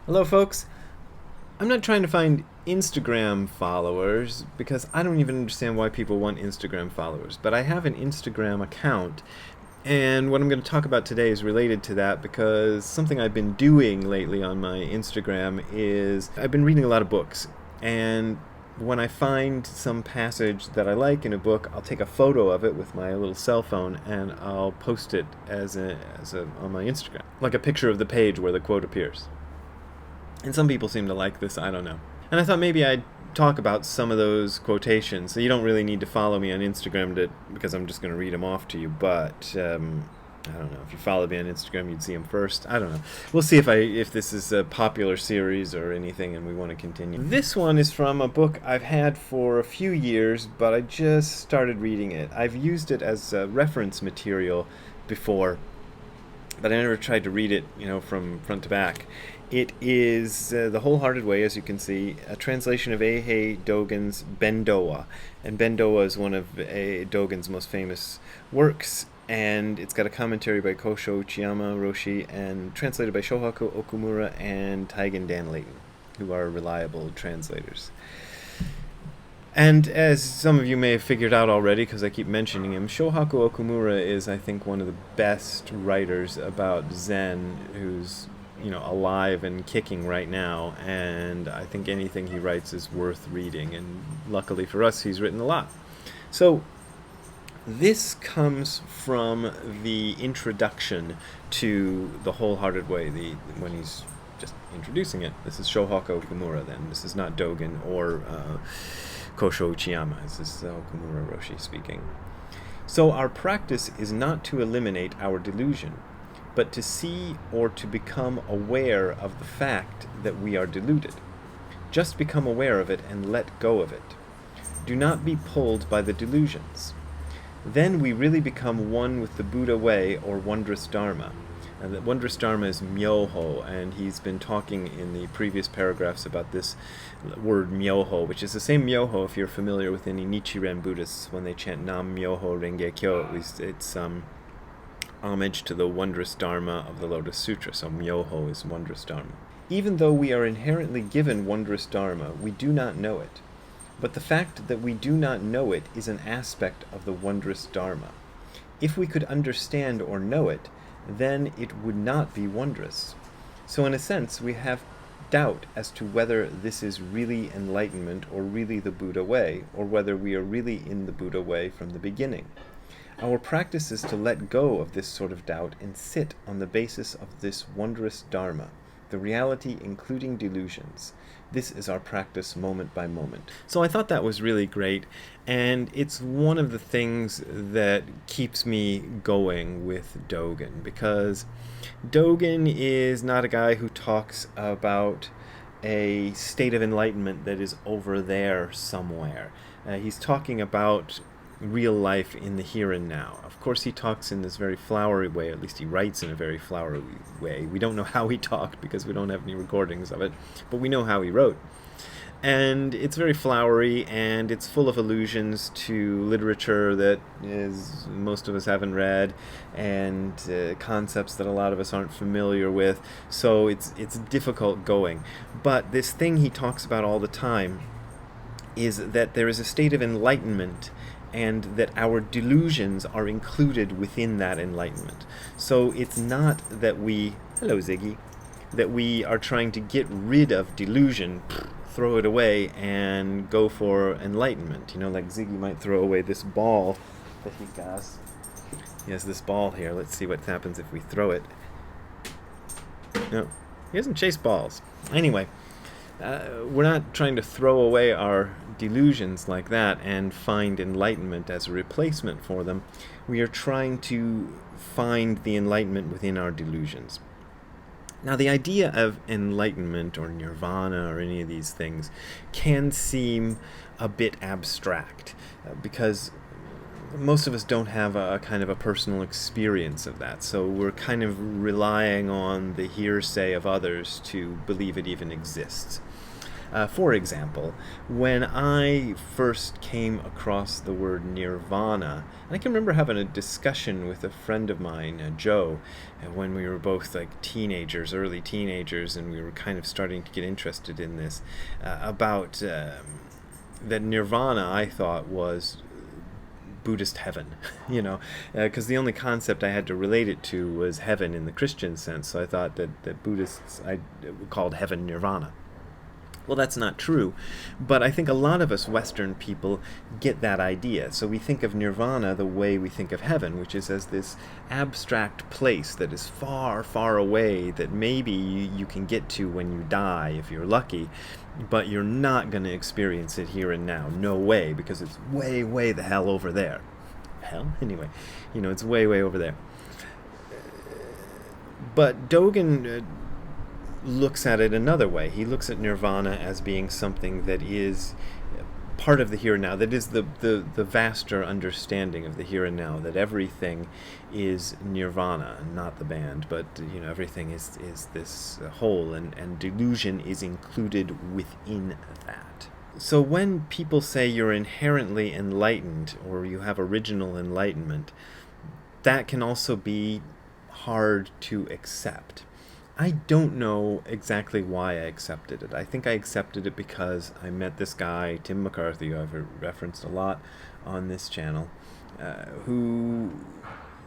Hello, folks. I'm not trying to find Instagram followers because I don't even understand why people want Instagram followers, but I have an Instagram account. And what I'm going to talk about today is related to that because something I've been doing lately on my Instagram is I've been reading a lot of books. And when I find some passage that I like in a book, I'll take a photo of it with my little cell phone and I'll post it on my Instagram, like a picture of the page where the quote appears. And some people seem to like this, I don't know. And I thought maybe I'd talk about some of those quotations. So you don't really need to follow me on Instagram because I'm just going to read them off to you. But I don't know. If you followed me on Instagram, you'd see them first. I don't know. We'll see if this is a popular series or anything and we want to continue. This one is from a book I've had for a few years, but I just started reading it. I've used it as reference material before, but I never tried to read it, from front to back. It is The Wholehearted Way, as you can see, a translation of A. Dogen's Bendowa. And Bendowa is one of Dogen's most famous works, and it's got a commentary by Kosho Uchiyama Roshi and translated by Shohaku Okumura and Taigen Dan Layton, who are reliable translators. And as some of you may have figured out already, because I keep mentioning him, Shohaku Okumura is, I think, one of the best writers about Zen who's alive and kicking right now, and I think anything he writes is worth reading, and luckily for us, he's written a lot. So this comes from the introduction to The Wholehearted Way, when he's just introducing it. This is Shohaku Okumura then. This is not Dogen or Kosho Uchiyama. This is Okumura Roshi speaking. So our practice is not to eliminate our delusion, but to see or to become aware of the fact that we are deluded. Just become aware of it and let go of it. Do not be pulled by the delusions. Then we really become one with the Buddha way or wondrous Dharma. And the wondrous Dharma is Myoho, and he's been talking in the previous paragraphs about this word Myoho, which is the same Myoho if you're familiar with any Nichiren Buddhists when they chant Nam Myoho Renge Kyo. At least it's homage to the wondrous Dharma of the Lotus Sutra, so Myoho is wondrous Dharma. Even though we are inherently given wondrous Dharma, we do not know it. But the fact that we do not know it is an aspect of the wondrous Dharma. If we could understand or know it, then it would not be wondrous. So in a sense, we have doubt as to whether this is really enlightenment or really the Buddha way, or whether we are really in the Buddha way from the beginning. Our practice is to let go of this sort of doubt and sit on the basis of this wondrous Dharma, the reality including delusions. This is our practice moment by moment. So I thought that was really great, and it's one of the things that keeps me going with Dogen, because Dogen is not a guy who talks about a state of enlightenment that is over there somewhere. He's talking about real life in the here and now. Of course, he talks in this very flowery way, at least he writes in a very flowery way. We don't know how he talked because we don't have any recordings of it, but we know how he wrote. And it's very flowery, and it's full of allusions to literature that most of us haven't read, and concepts that a lot of us aren't familiar with, so it's difficult going. But this thing he talks about all the time is that there is a state of enlightenment, and that our delusions are included within that enlightenment. So it's not that hello Ziggy, that we are trying to get rid of delusion, throw it away, and go for enlightenment. Like Ziggy might throw away this ball that he has. He has this ball here. Let's see what happens if we throw it. No, he doesn't chase balls. Anyway, we're not trying to throw away our delusions like that and find enlightenment as a replacement for them. We are trying to find the enlightenment within our delusions. Now, the idea of enlightenment or nirvana or any of these things can seem a bit abstract because most of us don't have a kind of a personal experience of that, so we're kind of relying on the hearsay of others to believe it even exists. For example, when I first came across the word nirvana, and I can remember having a discussion with a friend of mine, Joe, when we were both like teenagers, early teenagers, and we were kind of starting to get interested in this, about that nirvana, I thought, was Buddhist heaven, because the only concept I had to relate it to was heaven in the Christian sense. So I thought that Buddhists called heaven nirvana. Well, that's not true, but I think a lot of us Western people get that idea. So we think of nirvana the way we think of heaven, which is as this abstract place that is far, far away that maybe you can get to when you die if you're lucky, but you're not going to experience it here and now. No way, because it's way, way the hell over there. Hell? Anyway, it's way, way over there. But Dogen looks at it another way. He looks at nirvana as being something that is part of the here and now, that is the vaster understanding of the here and now, that everything is nirvana, not the band, but everything is this whole, and delusion is included within that. So when people say you're inherently enlightened or you have original enlightenment, that can also be hard to accept. I don't know exactly why I accepted it. I think I accepted it because I met this guy, Tim McCarthy, who I've referenced a lot on this channel, who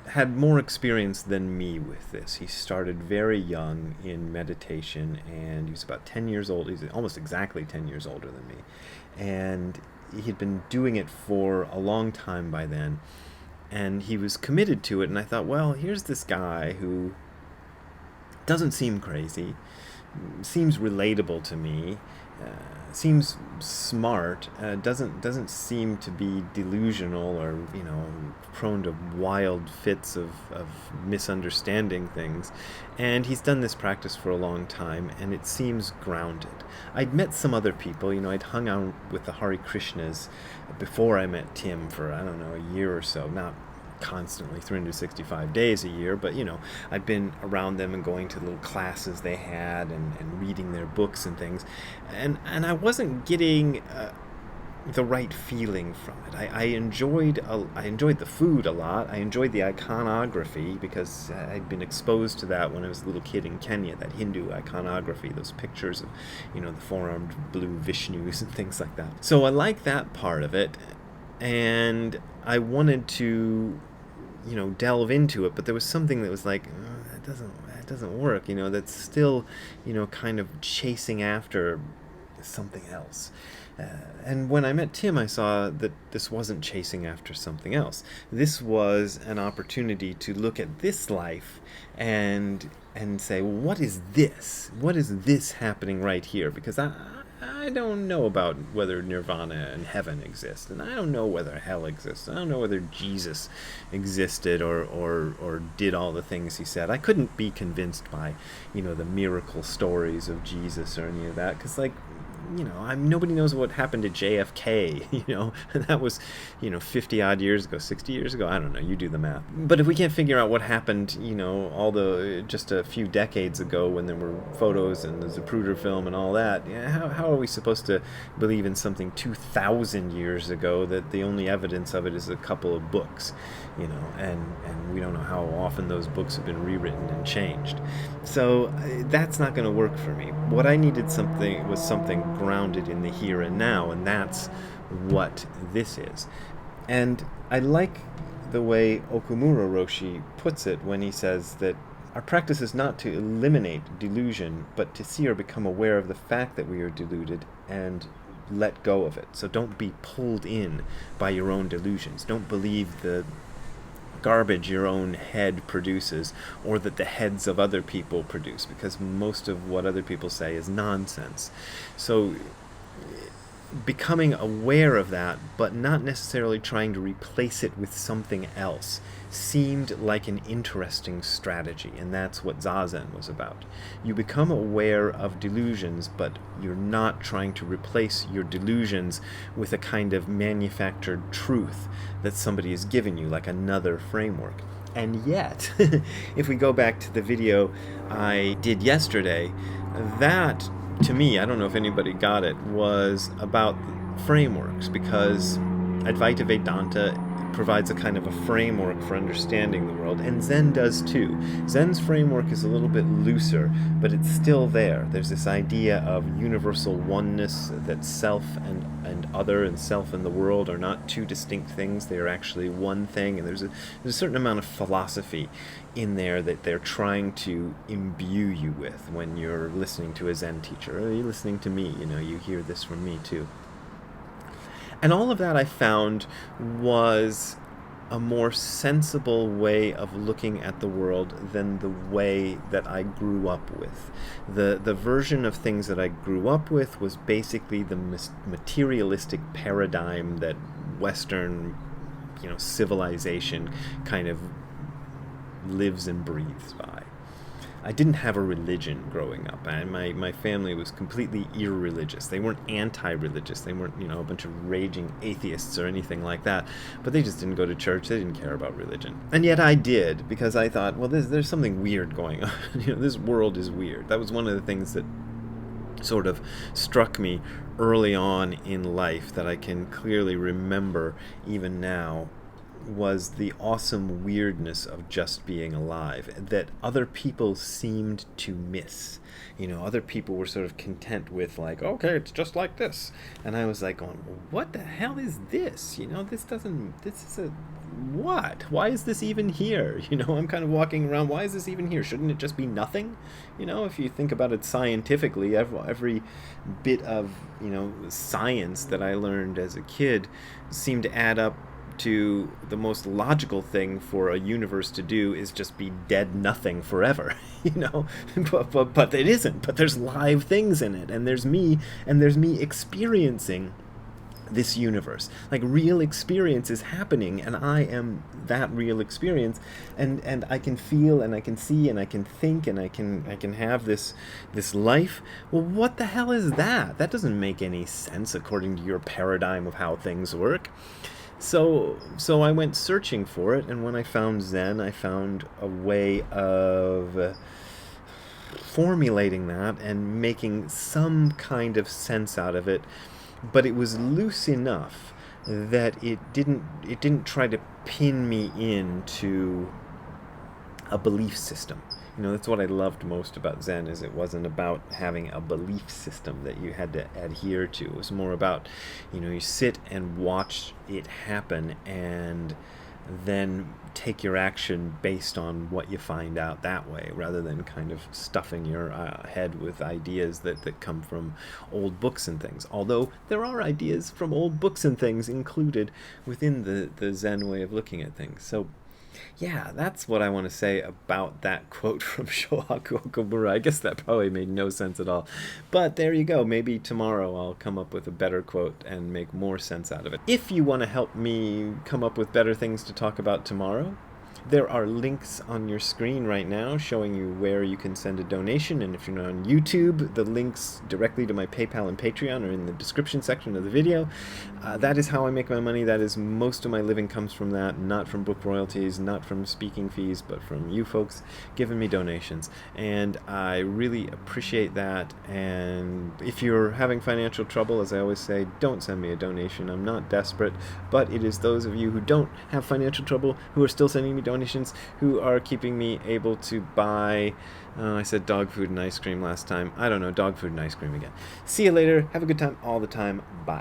had more experience than me with this. He started very young in meditation, and he was about 10 years old. He's almost exactly 10 years older than me. And he'd been doing it for a long time by then, and he was committed to it. And I thought, well, here's this guy who doesn't seem crazy, seems relatable to me, seems smart, doesn't seem to be delusional or prone to wild fits of misunderstanding things, and he's done this practice for a long time, and it seems grounded. I'd met some other people, I'd hung out with the Hare Krishnas before I met Tim for, I don't know, a year or so, not constantly 365 days a year, but I'd been around them and going to little classes they had and reading their books and things, and I wasn't getting the right feeling from it. I enjoyed the food a lot. I enjoyed the iconography because I'd been exposed to that when I was a little kid in Kenya, that Hindu iconography, those pictures of the four-armed blue Vishnus and things like that. So I liked that part of it, and I wanted to delve into it, but there was something that was like, that doesn't work, that's still, kind of chasing after something else. And when I met Tim, I saw that this wasn't chasing after something else. This was an opportunity to look at this life and say, well, what is this? What is this happening right here? Because I don't know about whether nirvana and heaven exist, and I don't know whether hell exists. I don't know whether Jesus existed or did all the things he said. I couldn't be convinced by, the miracle stories of Jesus or any of that, because nobody knows what happened to JFK, and that was, 50 odd years ago, 60 years ago, I don't know, you do the math. But if we can't figure out what happened, just a few decades ago when there were photos and the Zapruder film and all that, how are we supposed to believe in something 2,000 years ago that the only evidence of it is a couple of books, and we don't know how often those books have been rewritten and changed. So that's not going to work for me. What I needed was something grounded in the here and now, and that's what this is. And I like the way Okumura Roshi puts it when he says that our practice is not to eliminate delusion, but to see or become aware of the fact that we are deluded and let go of it. So don't be pulled in by your own delusions. Don't believe the garbage your own head produces, or that the heads of other people produce, because most of what other people say is nonsense. So becoming aware of that, but not necessarily trying to replace it with something else, seemed like an interesting strategy, and that's what Zazen was about. You become aware of delusions, but you're not trying to replace your delusions with a kind of manufactured truth that somebody has given you, like another framework. And yet, if we go back to the video I did yesterday, that to me, I don't know if anybody got it, was about frameworks, because Advaita Vedanta provides a kind of a framework for understanding the world, and Zen does too. Zen's framework is a little bit looser, but it's still there. There's this idea of universal oneness, that self and other and self and the world are not two distinct things, they are actually one thing, and there's a certain amount of philosophy in there that they're trying to imbue you with when you're listening to a Zen teacher, or you're listening to me, you hear this from me too. And all of that I found was a more sensible way of looking at the world than the way that I grew up with. The version of things that I grew up with was basically the materialistic paradigm that Western, civilization kind of lives and breathes by. I didn't have a religion growing up. My family was completely irreligious. They weren't anti-religious. They weren't, a bunch of raging atheists or anything like that. But they just didn't go to church. They didn't care about religion. And yet I did, because I thought, well, there's something weird going on. This world is weird. That was one of the things that sort of struck me early on in life, that I can clearly remember even now, was the awesome weirdness of just being alive that other people seemed to miss. Other people were sort of content with, like, okay, it's just like this. And I was like going, well, what the hell is this? This is a, what? Why is this even here? I'm kind of walking around, why is this even here? Shouldn't it just be nothing? If you think about it scientifically, every bit of, science that I learned as a kid seemed to add up to the most logical thing for a universe to do is just be dead nothing forever, but it isn't. But there's live things in it, and there's me experiencing this universe. Like, real experience is happening, and I am that real experience, and I can feel, and I can see, and I can think, and I can have this life. Well, what the hell is that? That doesn't make any sense according to your paradigm of how things work. So I went searching for it, and when I found Zen, I found a way of formulating that and making some kind of sense out of it, but it was loose enough that it didn't try to pin me into a belief system. That's what I loved most about Zen, is it wasn't about having a belief system that you had to adhere to. It was more about, you sit and watch it happen, and then take your action based on what you find out that way, rather than kind of stuffing your head with ideas that come from old books and things. Although there are ideas from old books and things included within the Zen way of looking at things. So yeah, that's what I want to say about that quote from Shohaku Okumura. I guess that probably made no sense at all. But there you go. Maybe tomorrow I'll come up with a better quote and make more sense out of it. If you want to help me come up with better things to talk about tomorrow, there are links on your screen right now showing you where you can send a donation, and if you're not on YouTube, the links directly to my PayPal and Patreon are in the description section of the video. That is how I make my money. That is, most of my living comes from that, not from book royalties, not from speaking fees, but from you folks giving me donations, and I really appreciate that. And if you're having financial trouble, as I always say, don't send me a donation. I'm not desperate, but it is those of you who don't have financial trouble who are still sending me donations who are keeping me able to buy, I said dog food and ice cream last time. I don't know, dog food and ice cream again. See you later. Have a good time all the time. Bye.